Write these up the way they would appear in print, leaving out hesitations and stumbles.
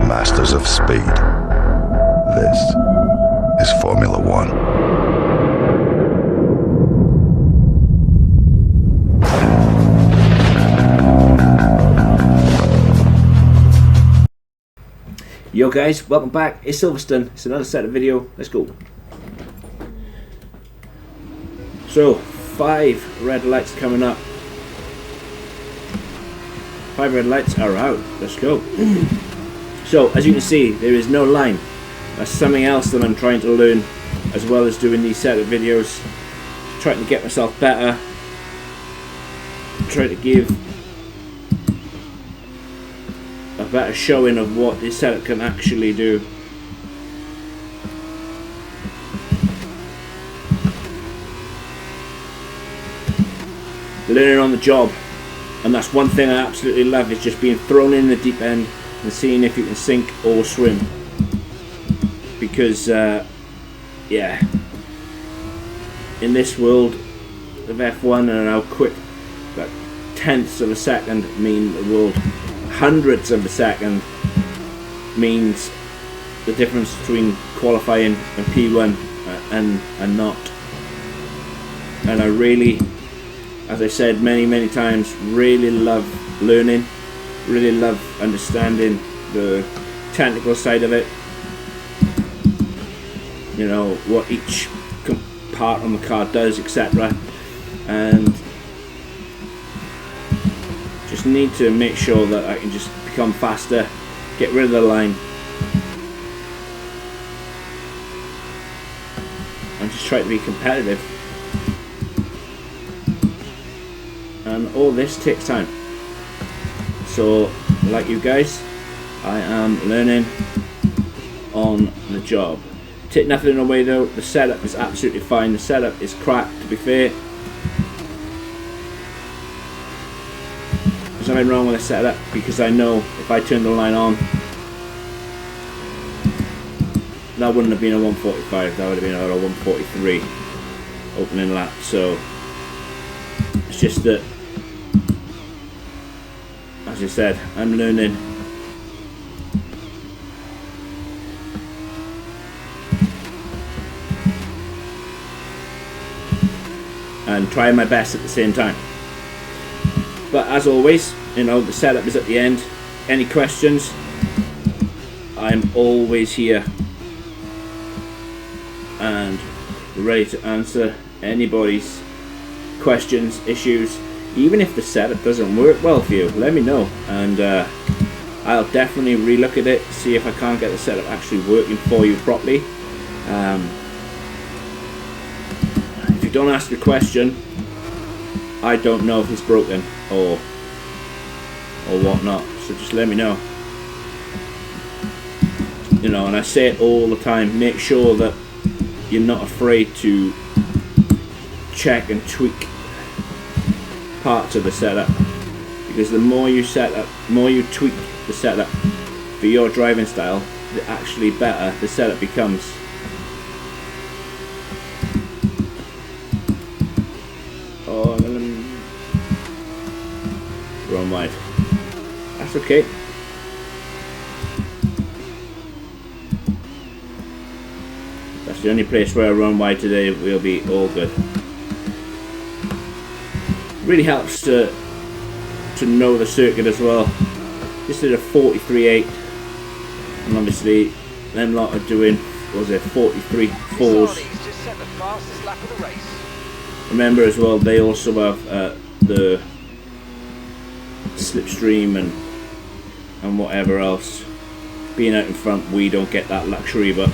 masters of speed. This is Formula One. Yo guys, welcome back. It's Silverstone. It's another set of video. Let's go. So, 5 red lights coming up. 5 red lights are out. Let's go. So, as you can see, there is no line. That's something else that I'm trying to learn, as well as doing these set of videos. Trying to get myself better. Trying to give a better showing of what this setup can actually do. Learning on the job, and that's one thing I absolutely love, is just being thrown in the deep end and seeing if you can sink or swim. Because yeah, in this world of F1 and how quick, like tenths of a second mean the world. Hundredths of a second means the difference between qualifying and P1 and not. And I really, as I said many times, really love learning, really love understanding the technical side of it. You know, what each part on the car does, etc. And just need to make sure that I can just become faster, get rid of the line, and just try to be competitive. And all this takes time. So, like you guys, I am learning on the job. Take nothing away though, the setup is absolutely fine. The setup is crap, to be fair. There's nothing wrong with the setup, because I know if I turned the line on, that wouldn't have been a 145, that would have been a 143 opening lap. So it's just that, as I said, I'm learning. And trying my best at the same time. But as always, you know, the setup is at the end. Any questions, I'm always here and ready to answer anybody's questions, issues. Even if the setup doesn't work well for you, let me know, and I'll definitely relook at it, see if I can't get the setup actually working for you properly. If you don't ask a question, I don't know if it's broken or whatnot, so just let me know. You know, and I say it all the time, make sure that you're not afraid to check and tweak parts of the setup, because the more you tweak the setup for your driving style, the actually better the setup becomes. Wrong wide. That's okay. That's the only place where I run wide today. We'll be all good. Really helps to know the circuit as well. Just did a 43.8, and obviously them lot are doing, what was it, 43.4s. Remember as well, they also have the slipstream and whatever else. Being out in front, we don't get that luxury, but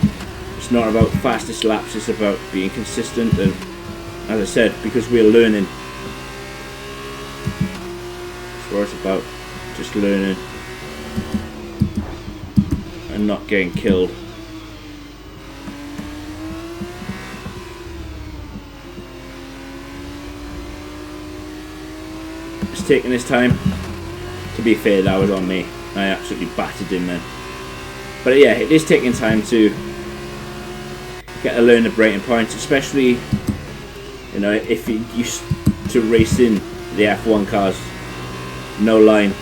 it's not about fastest laps, it's about being consistent, and as I said, because we're learning, that's what it's about, just learning and not getting killed. It's taking this time. To be fair, that was on me. I absolutely battered him then. But yeah, it is taking time to get to learn the braking points, especially, you know, if you're used to racing the F1 cars, no line,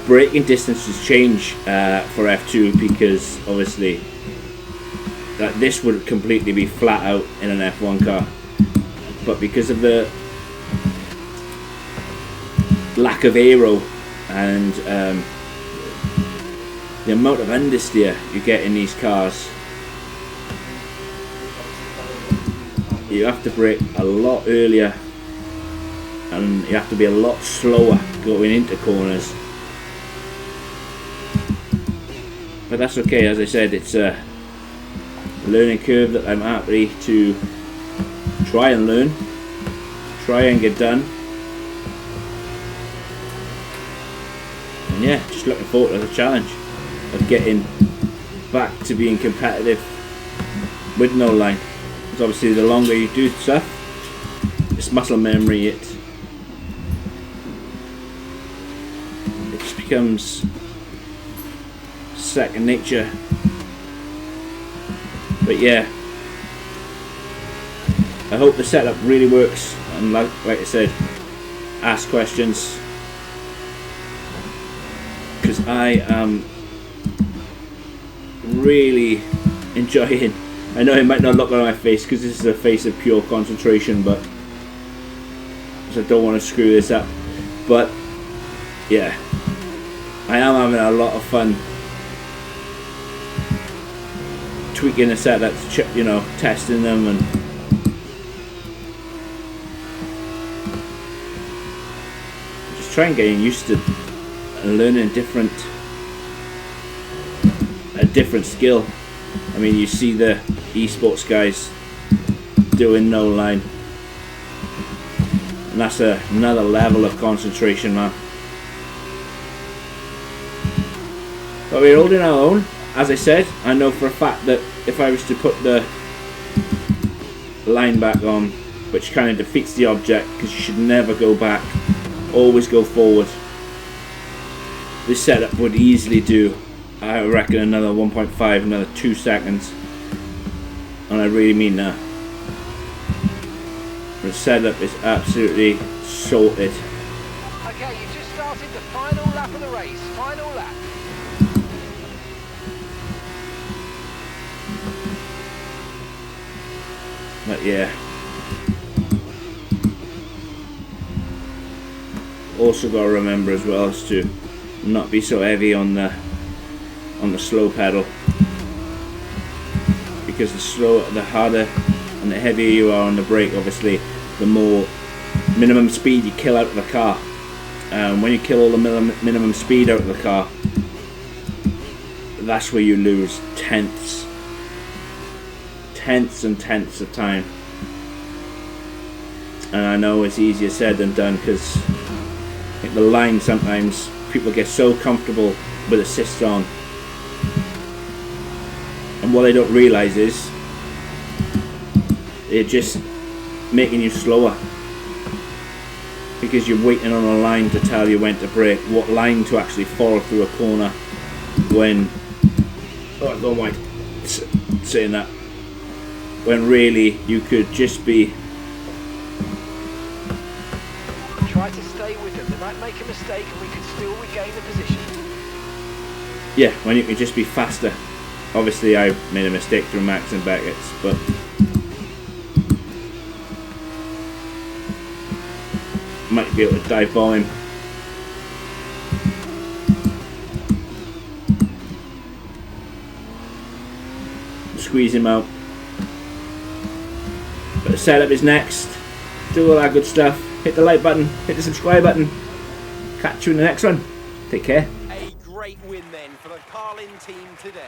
braking distances change for F2 because obviously that this would completely be flat out in an F1 car, but because of the lack of aero and the amount of understeer you get in these cars, you have to brake a lot earlier and you have to be a lot slower going into corners. But that's okay, as I said, it's a learning curve that I'm happy to try and learn, try and get done. And yeah, just looking forward to the challenge of getting back to being competitive with no line. Because obviously the longer you do stuff, it's muscle memory, it just becomes second nature. But yeah, I hope the setup really works, and like I said, ask questions, because I am really enjoying. I know it might not look on my face because this is a face of pure concentration, but I don't want to screw this up. But yeah, I am having a lot of fun tweaking the setups, you know, testing them, and just trying getting used to and learning a different skill. I mean, you see the esports guys doing no line, and that's another level of concentration, man. But we're holding our own. As I said, I know for a fact that if I was to put the line back on, which kind of defeats the object, because you should never go back, always go forward, this setup would easily do, I reckon, another 1.5, another 2 seconds, and I really mean that. The setup is absolutely sorted. Okay, you just started the final lap of the race. Final lap. But yeah, also got to remember as well as to not be so heavy on the slow pedal, because the harder and the heavier you are on the brake, obviously the more minimum speed you kill out of the car. When you kill all the minimum speed out of the car, that's where you lose tenths and tenths of time. And I know it's easier said than done, because I think the line, sometimes people get so comfortable with assist on, and what they don't realise is they're just making you slower, because you're waiting on a line to tell you when to brake, what line to actually follow through a corner, when I don't mind saying that, when really you could just be Try to stay with them. They might make a mistake and we can still regain the position. yeah, when you could just be faster. Obviously I made a mistake through Max and Beckett's, but might be able to dive by him. Squeeze him out. But the setup is next. Do all that good stuff. Hit the like button, hit the subscribe button. Catch you in the next one. Take care. A great win then for the Carlin team today.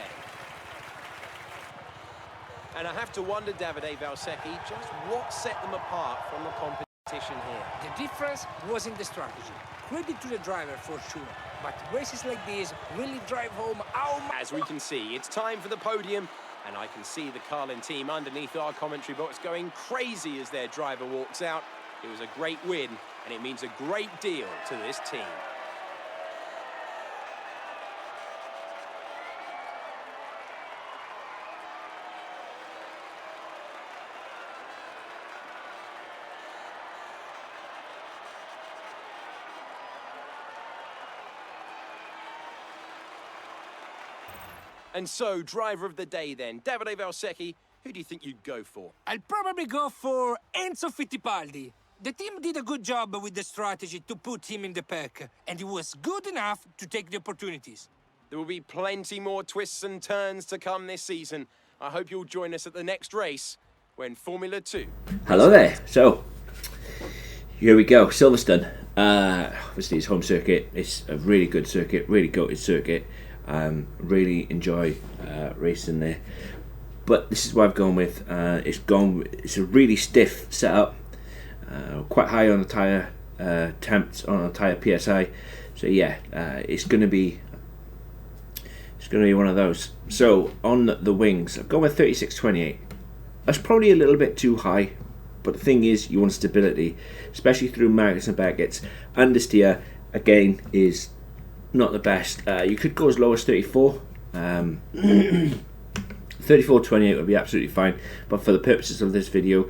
And I have to wonder, Davide Valsecchi, just what set them apart from the competition here. The difference was in the strategy. Credit to the driver for sure, but races like this really drive home how much. As we can see, it's time for the podium, and I can see the Carlin team underneath our commentary box going crazy as their driver walks out. It was a great win, and it means a great deal to this team. And so, driver of the day then, Davide Valsecchi, who do you think you'd go for? I'll probably go for Enzo Fittipaldi. The team did a good job with the strategy to put him in the pack, and he was good enough to take the opportunities. There will be plenty more twists and turns to come this season. I hope you'll join us at the next race when Formula 2. Hello there. So, here we go. Silverstone. Obviously, it's home circuit. It's a really good circuit, really goated circuit. Really enjoy racing there. But this is what I've gone with. It's a really stiff setup, quite high on the tyre temps, on the tyre PSI. So yeah, it's going to be one of those. So on the wings, I've gone with 36-28. That's probably a little bit too high, but the thing is, you want stability, especially through Marcus and Beckett's. Understeer again is not the best. You could go as low as 34. 34-28 would be absolutely fine, but for the purposes of this video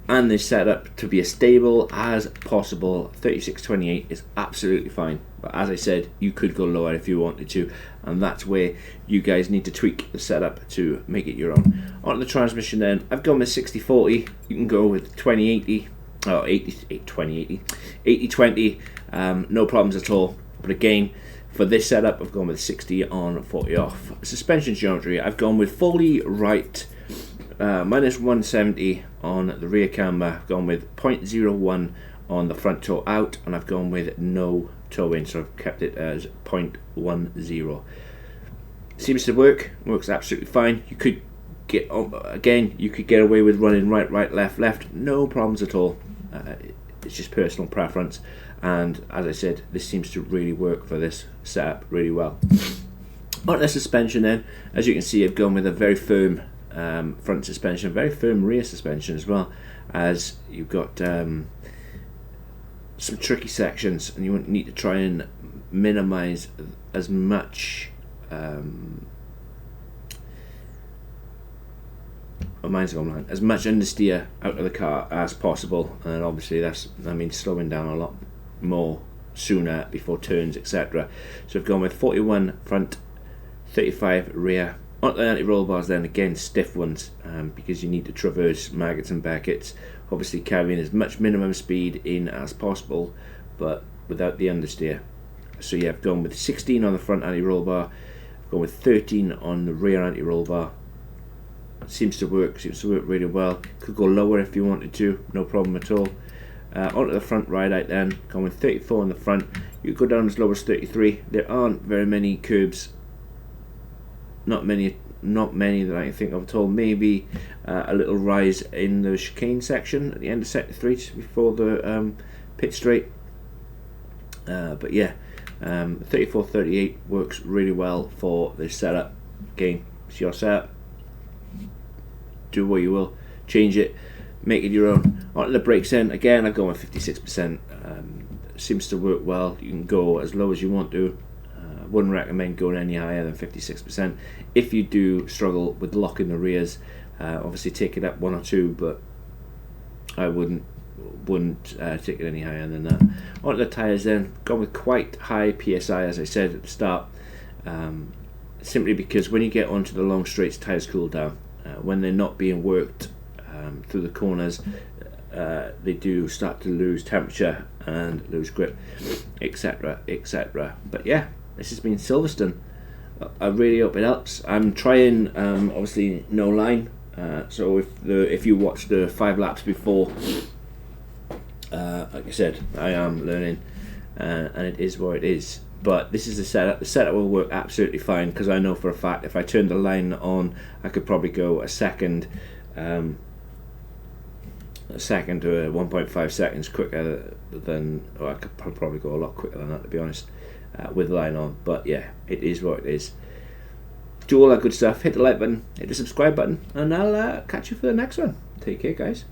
and this setup, to be as stable as possible, 36-28 is absolutely fine. But as I said, you could go lower if you wanted to, and that's where you guys need to tweak the setup to make it your own. On the transmission then, I've gone with 60-40. You can go with 20-80, 80-20, no problems at all. But again, for this setup, I've gone with 60 on, 40 off. Suspension geometry, I've gone with fully right, minus 170 on the rear camber. I've gone with 0.01 on the front toe out, and I've gone with no toe in, so I've kept it as 0.10. Seems to works absolutely fine. You could get away with running right, left, no problems at all. It's just personal preference. And as I said, this seems to really work for this setup really well. On the suspension then, as you can see, I've gone with a very firm front suspension, very firm rear suspension as well, as you've got some tricky sections and you need to try and minimize as much as much understeer out of the car as possible, and obviously that means slowing down a lot more sooner before turns, etc. So I've gone with 41 front, 35 rear. On the anti-roll bars then, again stiff ones, because you need to traverse Maggots and Beckett's, obviously carrying as much minimum speed in as possible but without the understeer. So yeah, I've gone with 16 on the front anti-roll bar, I've gone with 13 on the rear anti-roll bar. Seems to work really well. Could go lower if you wanted to, no problem at all. Onto the front ride out then, going with 34 on the front. You could go down as low as 33. There aren't very many curbs, not many that I can think of at all. Maybe a little rise in the chicane section at the end of sector 3 just before the pit straight. But yeah, 34-38 works really well for this setup. Again, it's your setup. Do what you will, change it, make it your own. Onto the brakes then, again I've gone with 56%. Seems to work well. You can go as low as you want to. Wouldn't recommend going any higher than 56%. If you do struggle with locking the rears, obviously take it up 1 or 2, but I wouldn't take it any higher than that. Onto the tyres then, gone with quite high PSI as I said at the start, simply because when you get onto the long straights, tyres cool down. When they're not being worked through the corners, they do start to lose temperature and lose grip, etc. But yeah, this has been Silverstone. I really hope it helps. I'm trying obviously no line, so if you watch the 5 laps before, like I said, I am learning, and it is what it is. But this is the setup. The setup will work absolutely fine, because I know for a fact if I turned the line on, I could probably go a second to 1.5 seconds quicker than, or I could probably go a lot quicker than that, to be honest, with the line on. But yeah, it is what it is. Do all that good stuff. Hit the like button, hit the subscribe button, and I'll catch you for the next one. Take care, guys.